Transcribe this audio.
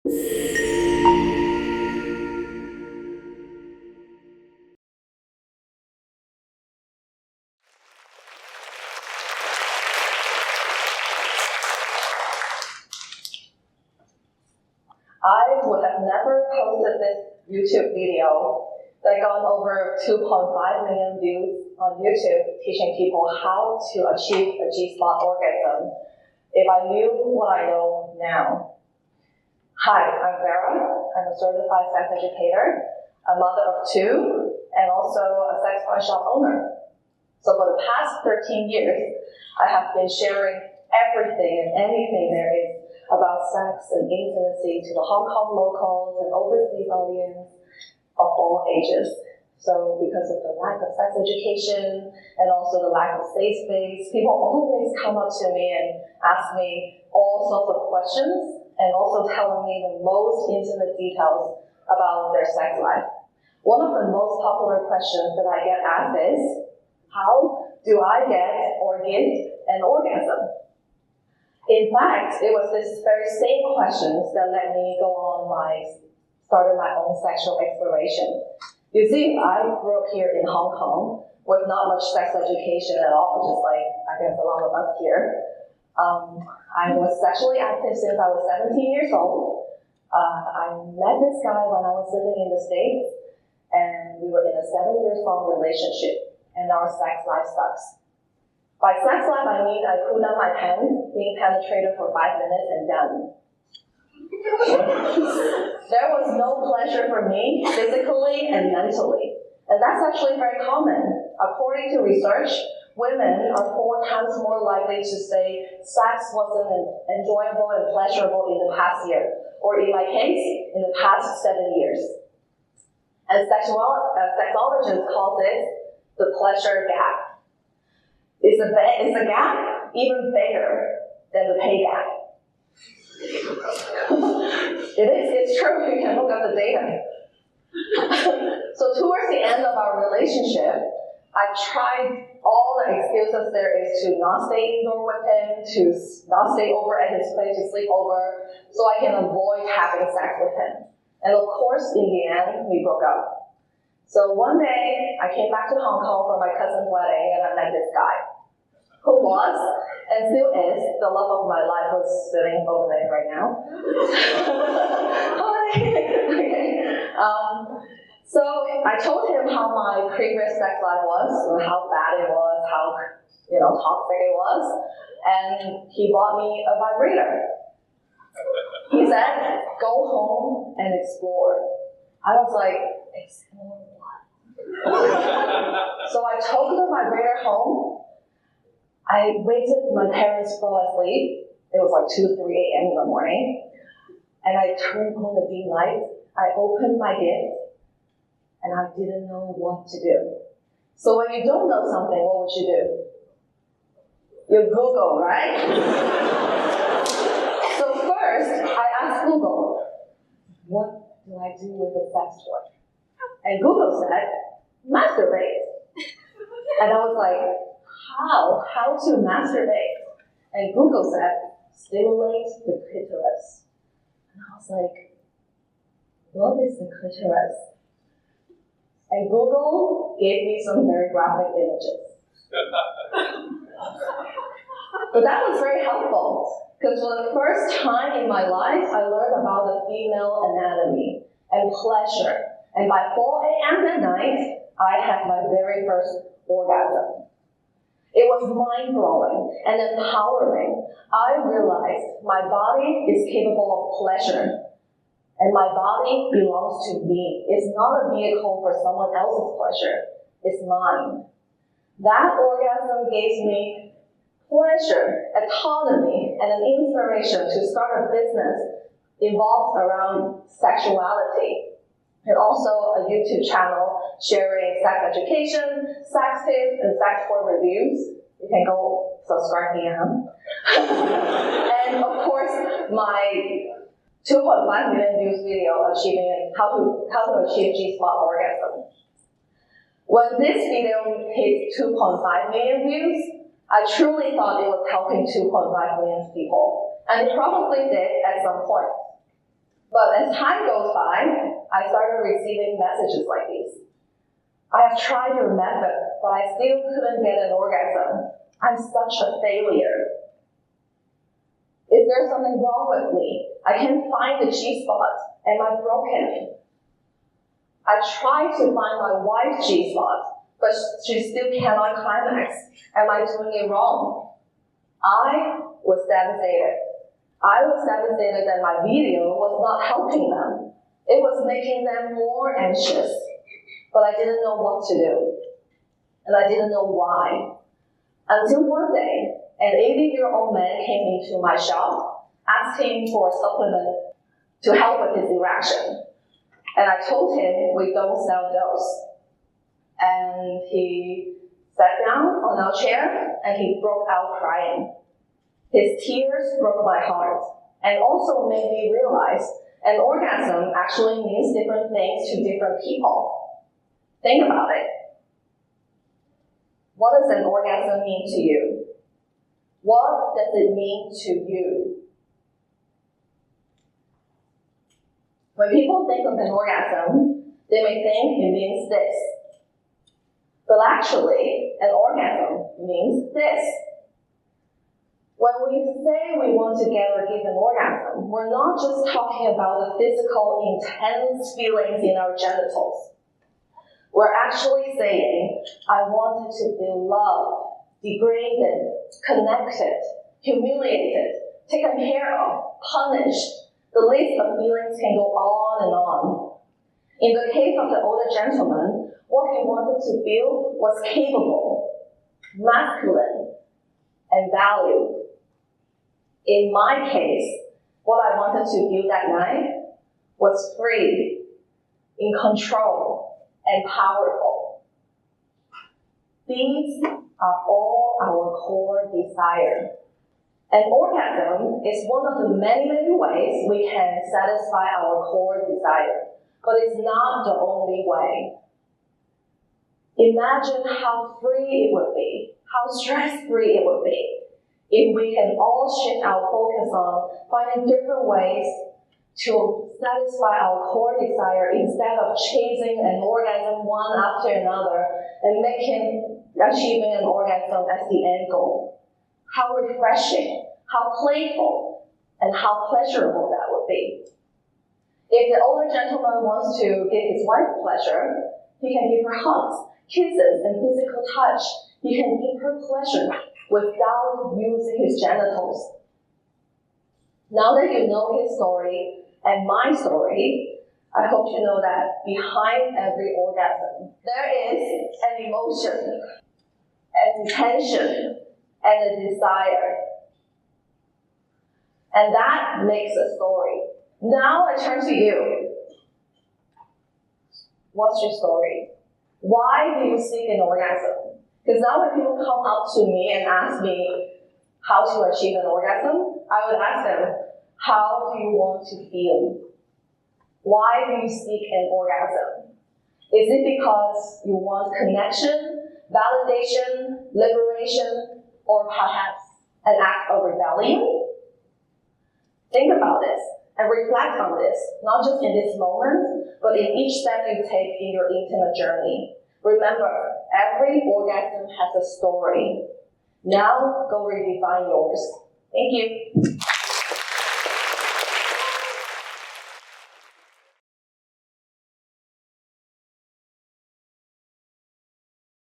I would have never posted this YouTube video that got over 2.5 million views on YouTube teaching people how to achieve a G-spot orgasm if I knew what I know now. Hi, I'm Vera. I'm a certified sex educator, a mother of two, and also a sex toy shop owner. So for the past 13 years, I have been sharing everything and anything there is about sex and intimacy to the Hong Kong locals and overseas audience of all ages. So because of the lack of sex education and also the lack of safe space, people always come up to me and ask me all sorts of questions and also telling me the most intimate details about their sex life. One of the most popular questions that I get asked is, how do I get or give an orgasm? In fact, it was this very same questions that let me go on started my own sexual exploration. You see, I grew up here in Hong Kong with not much sex education at all, just like I guess a lot of us here. I was sexually active since I was 17 years old. I met this guy when I was living in the States, and we were in a 7 years long relationship, and our sex life sucks. By sex life, I mean I put down my pants, being penetrated for 5 minutes and done. There was no pleasure for me, physically and mentally. And that's actually very common. According to research, women are 4 times more likely to say sex wasn't enjoyable and pleasurable in the past year, or in my case, in the past 7 years. And sexologists call this the pleasure gap. Is the gap even bigger than the pay gap? It is, it's true, you can look at the data. So towards the end of our relationship, I tried all the excuses there is to not stay indoor with him, to not stay over at his place to sleep over, so I can avoid having sex with him. And of course, in the end, we broke up. So one day, I came back to Hong Kong for my cousin's wedding, and I met this guy, who was, and still is, the love of my life, who's sitting over there right now. Hi! Okay. So I told him how my previous sex life was, and how bad it was, how toxic it was, and he bought me a vibrator. He said, go home and explore. I was like, explore what? So I took the vibrator home. I waited, my parents fell asleep. It was like 2, 3 a.m. in the morning. And I turned on the dim light. I opened my gift, and I didn't know what to do. So when you don't know something, what would you do? You Google, right? So first, I asked Google, what do I do with a sex toy? And Google said, masturbate. And I was like, how to masturbate? And Google said, stimulate the clitoris. And I was like, what is the clitoris? And Google gave me some very graphic images. So that was very helpful, because for the first time in my life, I learned about the female anatomy and pleasure. And by 4 a.m. that night, I had my very first orgasm. It was mind-blowing and empowering. I realized my body is capable of pleasure, and my body belongs to me. It's not a vehicle for someone else's pleasure. It's mine. That orgasm gave me pleasure, autonomy, and an inspiration to start a business involved around sexuality, and also a YouTube channel sharing sex education, sex tips, and sex toy reviews. You can go subscribe me. And of course, my 2.5 million views video achieving how to achieve G-spot orgasm. When this video hit 2.5 million views, I truly thought it was helping 2.5 million people, and it probably did at some point. But as time goes by, I started receiving messages like these. I have tried your method, but I still couldn't get an orgasm. I'm such a failure. Is there something wrong with me? I can't find the G-spot. Am I broken? I tried to find my wife's G-spot, but she still cannot climax. Am I doing it wrong? I was devastated. I was devastated that my video was not helping them. It was making them more anxious, but I didn't know what to do. And I didn't know why. Until one day, an 80-year-old man came into my shop, asking for a supplement to help with his erection. And I told him we don't sell those. And he sat down on our chair and he broke out crying. His tears broke my heart and also made me realize an orgasm actually means different things to different people. Think about it. What does an orgasm mean to you? What does it mean to you? When people think of an orgasm, they may think it means this. But actually, an orgasm means this. When we say we want to get or give an orgasm, we're not just talking about the physical, intense feelings in our genitals. We're actually saying, I wanted to feel loved, degraded, connected, humiliated, taken care of, punished. The list of feelings can go on and on. In the case of the older gentleman, what he wanted to feel was capable, masculine, and valued. In my case, what I wanted to feel that night was free, in control, and powerful. These are all our core desires. An orgasm is one of the many, many ways we can satisfy our core desire, but it's not the only way. Imagine how free it would be, how stress-free it would be, if we can all shift our focus on finding different ways to satisfy our core desire instead of chasing an orgasm one after another and achieving an orgasm as the end goal. How refreshing, how playful, and how pleasurable that would be. If the older gentleman wants to give his wife pleasure, he can give her hugs, kisses, and physical touch. He can give her pleasure without using his genitals. Now that you know his story and my story, I hope you know that behind every orgasm, there is an emotion, an intention, and a desire. And that makes a story. Now I turn to you. What's your story? Why do you seek an orgasm? Because now when people come up to me and ask me how to achieve an orgasm, I would ask them, how do you want to feel? Why do you seek an orgasm? Is it because you want connection, validation, liberation, or perhaps an act of rebellion? Think about this and reflect on this, not just in this moment, but in each step you take in your intimate journey. Remember, every orgasm has a story. Now, go redefine yours. Thank you.